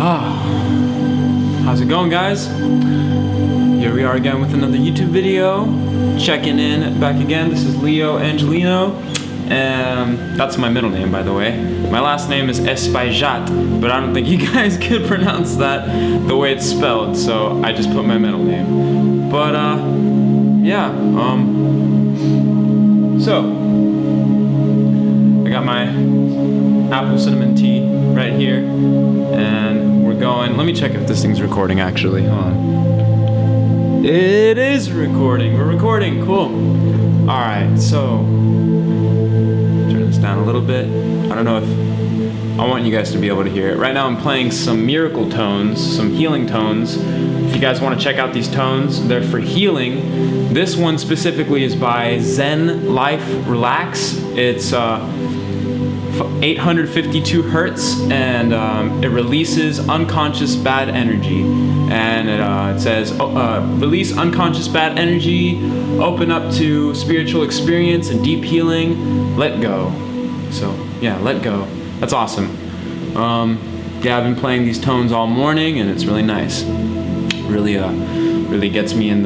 How's it going, guys? Here we are again with another YouTube video. Checking in back again. This is Leo Angelino, and that's my middle name, by the way. My last name is Espaillat, but I don't think you guys could pronounce that the way it's spelled, so I just put my middle name. But so I got my apple cinnamon tea right here, and we're going. Let me check if this thing's recording actually. Hold on. It is recording. We're recording. Cool. Alright, so turn this down a little bit. I don't know if I want you guys to be able to hear it. Right now I'm playing some miracle tones, some healing tones. If you guys want to check out these tones, they're for healing. This one specifically is by Zen Life Relax. It's 852 hertz, and it releases unconscious bad energy. And it says, release unconscious bad energy, open up to spiritual experience and deep healing, let go. So yeah, let go. That's awesome. Yeah, I've been playing these tones all morning, and it's really nice. Really gets me in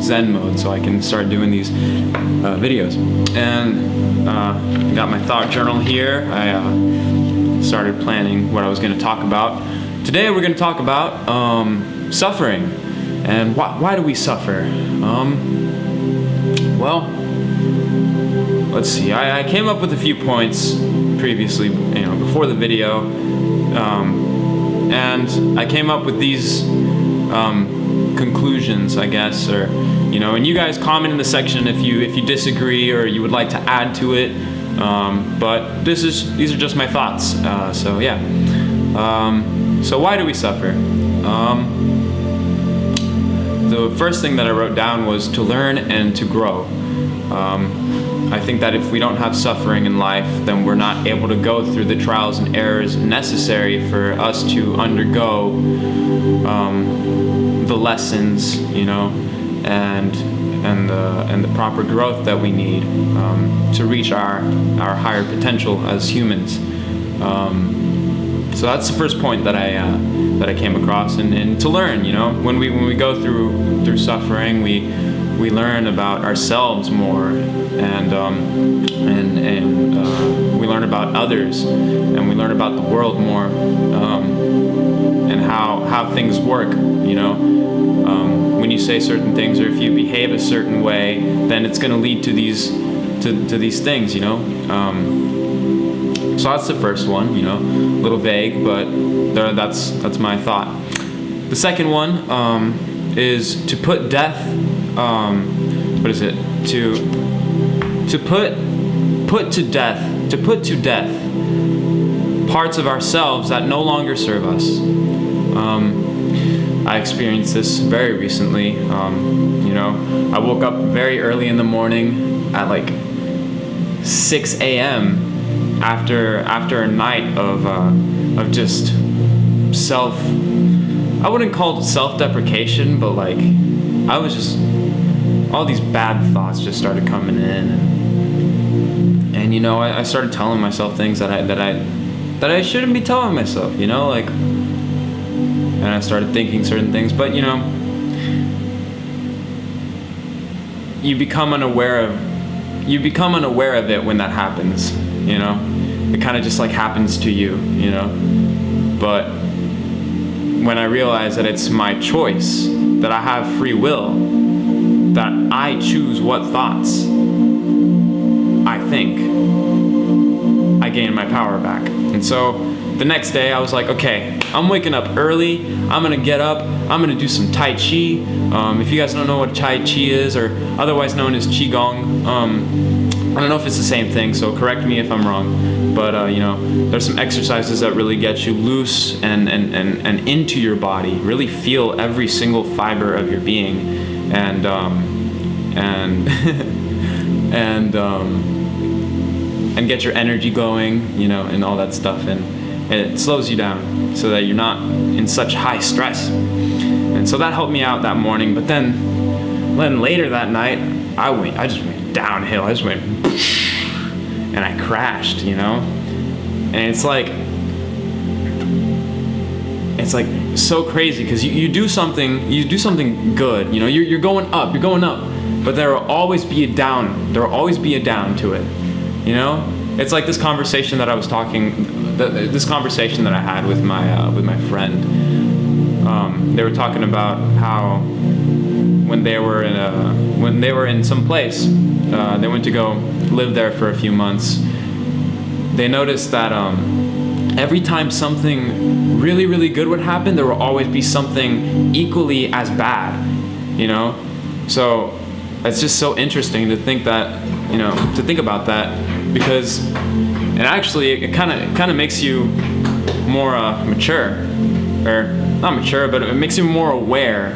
Zen mode, so I can start doing these videos. And got my thought journal here. I started planning what I was going to talk about. Today we're going to talk about suffering, and why do we suffer? Well, let's see. I came up with a few points previously, before the video, and I came up with these conclusions, I guess, or and you guys comment in the section if you disagree or you would like to add to it. But these are just my thoughts. So yeah. So why do we suffer? The first thing that I wrote down was to learn and to grow. I think that if we don't have suffering in life, then we're not able to go through the trials and errors necessary for us to undergo the lessons, and the proper growth that we need to reach our higher potential as humans. So that's the first point that I came across, and to learn, when we go through suffering, we learn about ourselves more, and we learn about others, and we learn about the world more, and how things work. When you say certain things, or if you behave a certain way, then it's going to lead to these things. So that's the first one. A little vague, but that's my thought. The second one is to put death. What is it? To put to death parts of ourselves that no longer serve us. I experienced this very recently. I woke up very early in the morning at like 6 a.m. after a night of just I wouldn't call it self-deprecation, but like I was just, all these bad thoughts just started coming in, and I started telling myself things that I shouldn't be telling myself, and I started thinking certain things, but you become unaware of it when that happens. It kind of just like happens to you, but when I realize that it's my choice, that I have free will, that I choose what thoughts I think, I gain my power back. And so the next day I was like, okay, I'm waking up early, I'm gonna get up, I'm gonna do some Tai Chi. If you guys don't know what Tai Chi is, or otherwise known as Qigong, I don't know if it's the same thing, so correct me if I'm wrong, but there's some exercises that really get you loose and into your body, really feel every single fiber of your being, and get your energy going, and all that stuff, and it slows you down so that you're not in such high stress. And so that helped me out that morning. But then later that night, I just went downhill. I just went, and I crashed, And it's like, it's like so crazy because you do something good, you know, you're going up, but there will always be a down to it, you know. It's like this conversation that I had with my friend. They were talking about how when they were in some place, they went to go live there for a few months. They noticed that every time something really, really good would happen, there will always be something equally as bad, you know? So it's just so interesting to think that, you know, to think about that, because it actually, it kind of makes you more mature, or not mature, but it makes you more aware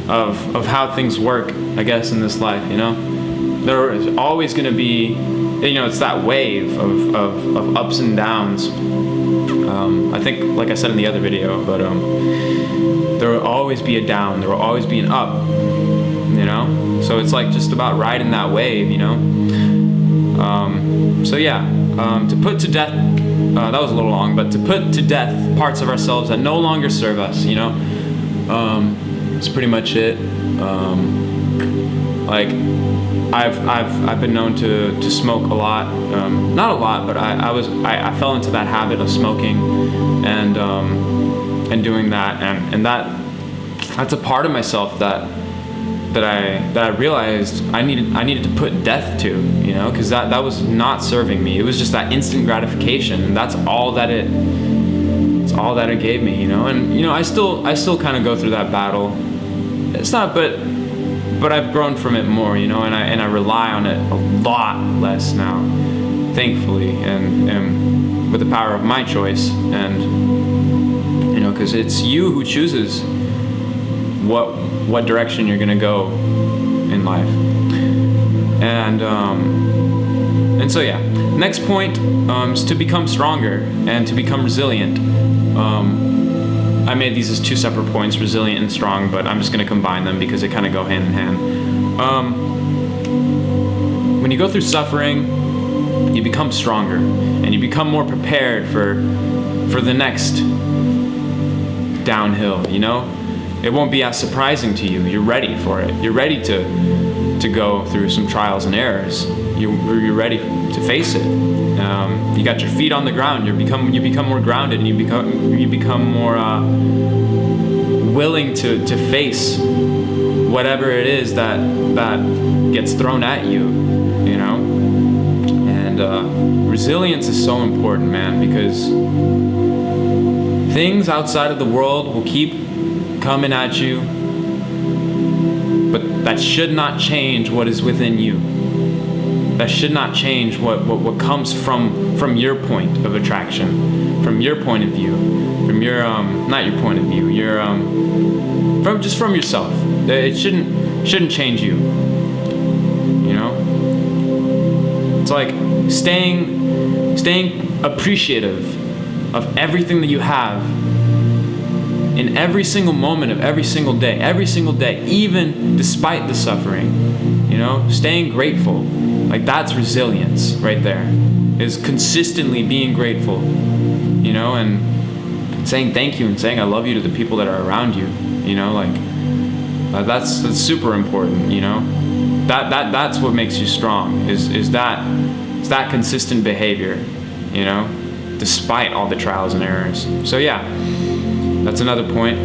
of how things work, I guess, in this life, you know? There is always going to be, you know, it's that wave of ups and downs. I think, like I said in the other video, but there will always be a down, there will always be an up, you know? So it's like just about riding that wave, you know? So yeah, to put to death, that was a little long, but to put to death parts of ourselves that no longer serve us, you know? That's pretty much it. Like, I've been known to smoke a lot, not a lot, but I fell into that habit of smoking and doing that, and that's a part of myself that I realized I needed to put death to, you know, because that was not serving me. It was just that instant gratification, and that's all that it gave me, you know. And you know, I still kind of go through that battle. It's not, but I've grown from it more, you know, and I rely on it a lot less now, thankfully, and with the power of my choice, and you know, because it's you who chooses what direction you're gonna go in life, and so yeah. Next point is to become stronger and to become resilient. I made these as two separate points, resilient and strong, but I'm just going to combine them because they kind of go hand in hand. When you go through suffering, you become stronger and you become more prepared for the next downhill, you know? It won't be as surprising to you. You're ready for it. You're ready to go through some trials and errors. You're ready to face it. You got your feet on the ground. You become more grounded, and you become more willing to face whatever it is that gets thrown at you, you know. And resilience is so important, man, because things outside of the world will keep coming at you, but that should not change what is within you. That should not change what comes from your point of attraction, from your point of view, from your not your point of view, your from yourself. It shouldn't change you. You know? It's like staying appreciative of everything that you have in every single moment of every single day, even despite the suffering. You know, staying grateful. Like, that's resilience right there, is consistently being grateful, you know, and saying thank you and saying I love you to the people that are around you, you know, like, that's super important, you know. That's what makes you strong, is that consistent behavior, you know, despite all the trials and errors. So yeah, that's another point.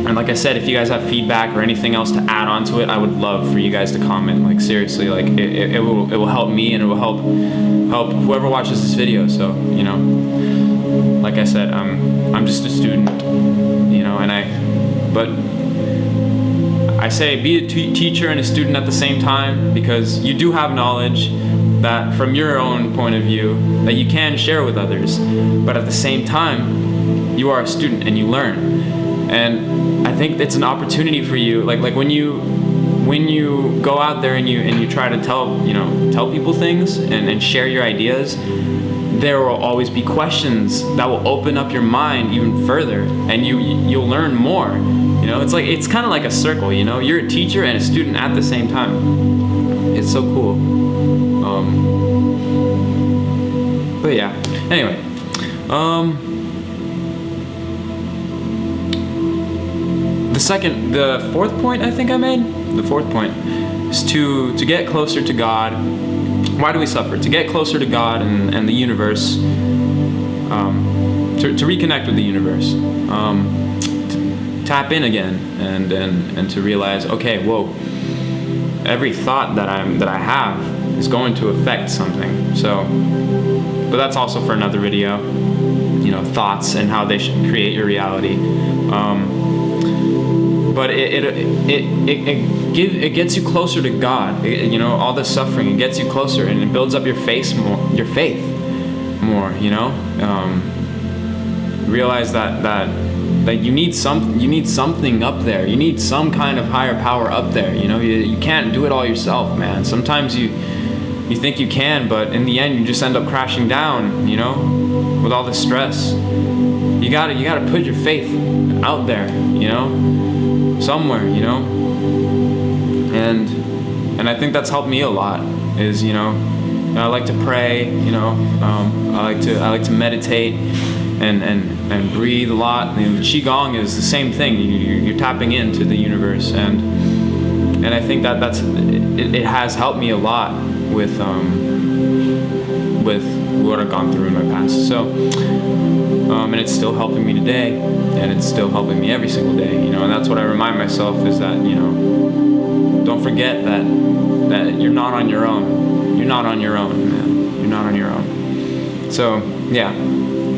And like I said, if you guys have feedback or anything else to add on to it, I would love for you guys to comment. Like, seriously, like it will help me, and it will help whoever watches this video. So, you know, like I said, I'm just a student, you know, but I say be a teacher and a student at the same time, because you do have knowledge that from your own point of view that you can share with others, but at the same time you are a student and you learn. And I think it's an opportunity for you, like when you go out there and you try to tell people things and share your ideas, there will always be questions that will open up your mind even further, and you'll learn more. You know, it's kind of like a circle. You know, you're a teacher and a student at the same time. It's so cool. But yeah. Anyway. the fourth point I think I made, the fourth point is to get closer to God. Why do we suffer? To get closer to God and the universe, to reconnect with the universe, to tap in again, and to realize, okay, whoa, every thought that I have is going to affect something. So, but that's also for another video, thoughts and how they should create your reality. But it gets you closer to God. All this suffering, it gets you closer, and it builds up your faith more. Realize that you need something up there. You need some kind of higher power up there. You can't do it all yourself, man. Sometimes you think you can, but in the end you just end up crashing down. With all the stress. You gotta put your faith out there. Somewhere, and I think that's helped me a lot. Is I like to pray, I like to meditate and breathe a lot. Qigong is the same thing. You're tapping into the universe, and I think it has helped me a lot with what I've gone through in my past. So. And it's still helping me today, and it's still helping me every single day, and that's what I remind myself, is that, don't forget that you're not on your own. You're not on your own, man. You're not on your own. So, yeah.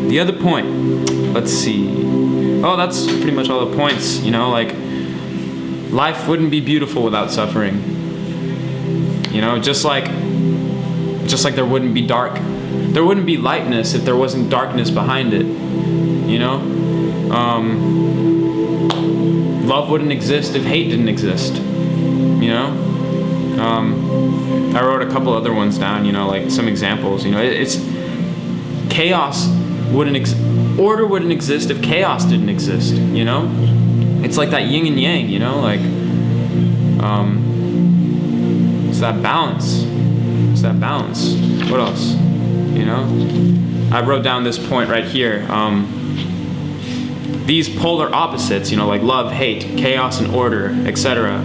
The other point, let's see. Oh, that's pretty much all the points, life wouldn't be beautiful without suffering. Just like there wouldn't be dark. There wouldn't be lightness if there wasn't darkness behind it. Love wouldn't exist if hate didn't exist. I wrote a couple other ones down, like some examples. It's chaos order wouldn't exist if chaos didn't exist. It's like that yin and yang. It's that balance. It's that balance. What else? I wrote down this point right here. These polar opposites, like love, hate, chaos, and order, etc.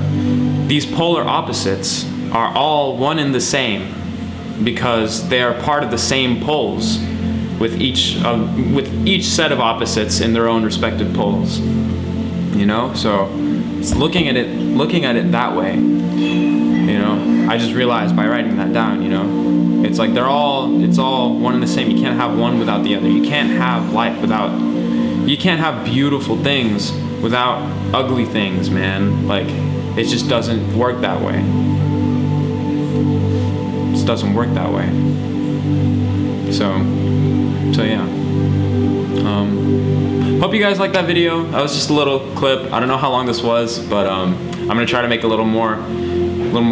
These polar opposites are all one and the same because they are part of the same poles, with each set of opposites in their own respective poles. So it's looking at it that way. I just realized by writing that down. It's like it's all one and the same. You can't have one without the other. You can't have life you can't have beautiful things without ugly things, man. It just doesn't work that way. It just doesn't work that way. So yeah. Hope you guys liked that video. That was just a little clip. I don't know how long this was, but I'm gonna try to make a little more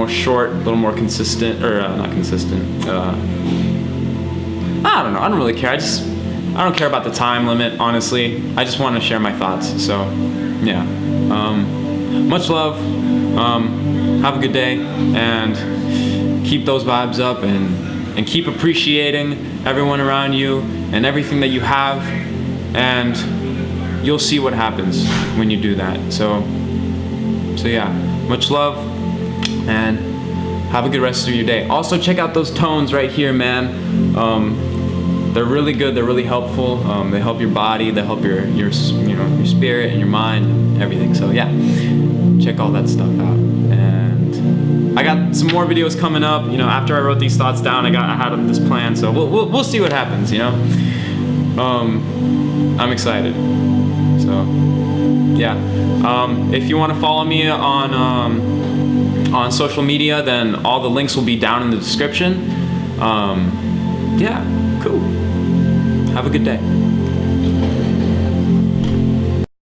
short, a little more consistent, or not consistent. I don't know. I don't really care. I don't care about the time limit, honestly. I just want to share my thoughts. So, yeah. Much love. Have a good day, and keep those vibes up, and keep appreciating everyone around you and everything that you have, and you'll see what happens when you do that. So yeah. Much love. And have a good rest of your day. Also, check out those tones right here, man. They're really good. They're really helpful. They help your body. They help your spirit and your mind and everything. So yeah, check all that stuff out. And I got some more videos coming up. After I wrote these thoughts down, I had this plan. So we'll see what happens. I'm excited. So yeah. If you want to follow me on social media, then all the links will be down in the description. Yeah, cool. Have a good day.